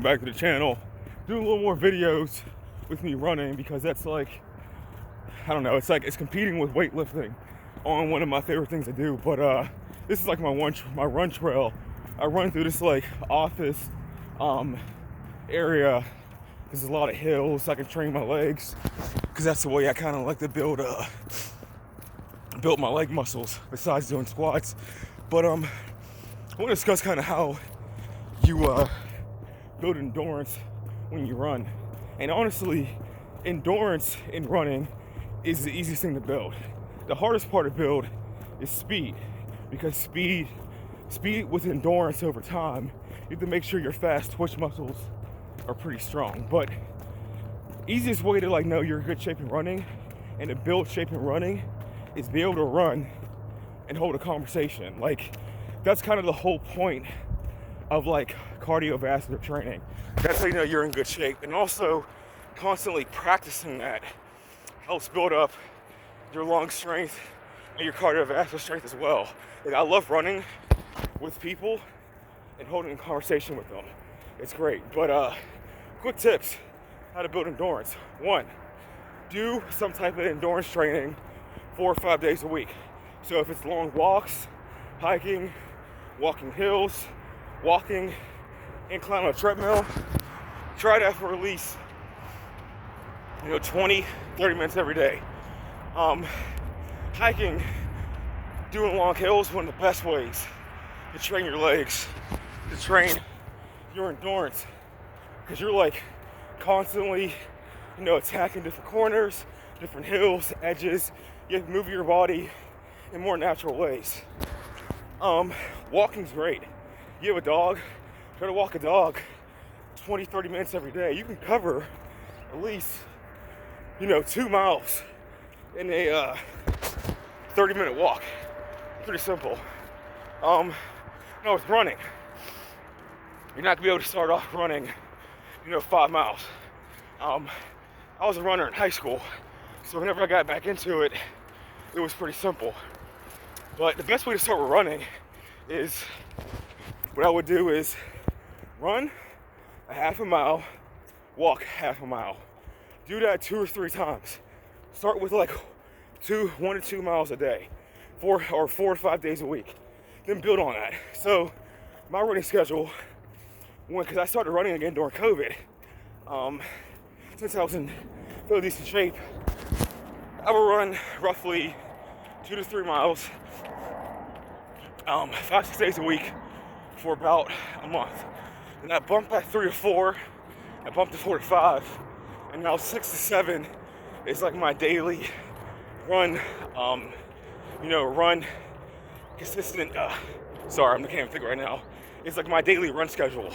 Back to the channel, do a little more videos with me running, because that's like, I don't know, it's competing with weightlifting on one of my favorite things to do. But this is like my run trail. I run through this like office area. There's a lot of hills, so I can train my legs, because that's the way I kind of like to build my leg muscles besides doing squats. But I want to discuss kind of how you build endurance when you run. And honestly, endurance in running is the easiest thing to build. The hardest part to build is speed, because speed with endurance over time, you have to make sure your fast twitch muscles are pretty strong. But easiest way to like know you're in good shape in running and to build shape in running is be able to run and hold a conversation. Like, that's kind of the whole point of like cardiovascular training. That's how you know you're in good shape. And also constantly practicing that helps build up your lung strength and your cardiovascular strength as well. Like, I love running with people and holding a conversation with them. It's great. But quick tips how to build endurance. 1, do some type of endurance training 4 or 5 days a week. So if it's long walks, hiking, walking hills, walking, incline on a treadmill, try that for at least 20, 30 minutes every day. Hiking, doing long hills, one of the best ways to train your legs, to train your endurance, because you're like constantly attacking different corners, different hills, edges. You have to move your body in more natural ways. Walking's great. You have a dog, try to walk a dog 20, 30 minutes every day. You can cover at least 2 miles in a 30-minute walk. Pretty simple. With running, you're not gonna be able to start off running 5 miles. I was a runner in high school, so whenever I got back into it, it was pretty simple. But the best way to start with running is, what I would do is run a half a mile, walk half a mile. Do that 2 or 3 times. Start with like 1 to 2 miles a day, 4 to 5 days a week. Then build on that. So my running schedule, because I started running again during COVID, since I was in fairly decent shape, I would run roughly 2 to 3 miles, 5, 6 days a week for about a month. And I bumped that 3 to 4, I bumped to 4 to 5, and now 6 to 7 is like my daily run, run consistent, sorry, I can't think right now. It's like my daily run schedule.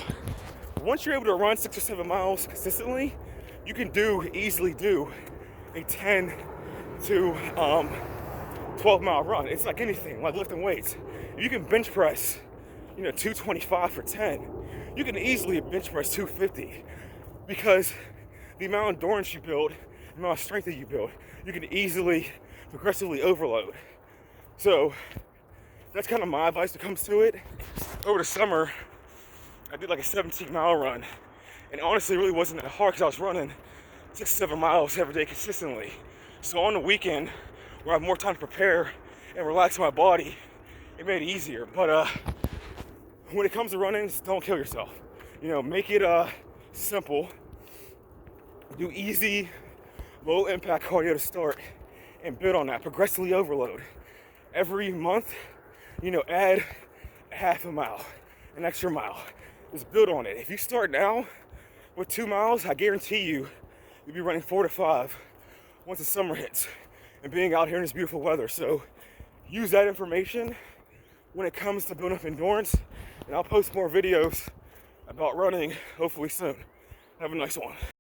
Once you're able to run 6 or 7 miles consistently, you can easily do a 10 to 12 mile run. It's like anything, like lifting weights. If you can bench press 225 for 10, you can easily bench press 250, because the amount of endurance you build, the amount of strength that you build, you can easily progressively overload. So that's kind of my advice when it comes to it. Over the summer, I did like a 17-mile run, and honestly it really wasn't that hard, because I was running 6 to 7 miles every day consistently. So on the weekend, where I have more time to prepare and relax my body, it made it easier. But when it comes to running, just don't kill yourself. Make it simple. Do easy, low impact cardio to start, and build on that. Progressively overload. Every month, add half a mile, an extra mile. Just build on it. If you start now with 2 miles, I guarantee you'll be running 4 to 5 once the summer hits and being out here in this beautiful weather. So use that information when it comes to building up endurance, and I'll post more videos about running hopefully soon. Have a nice one.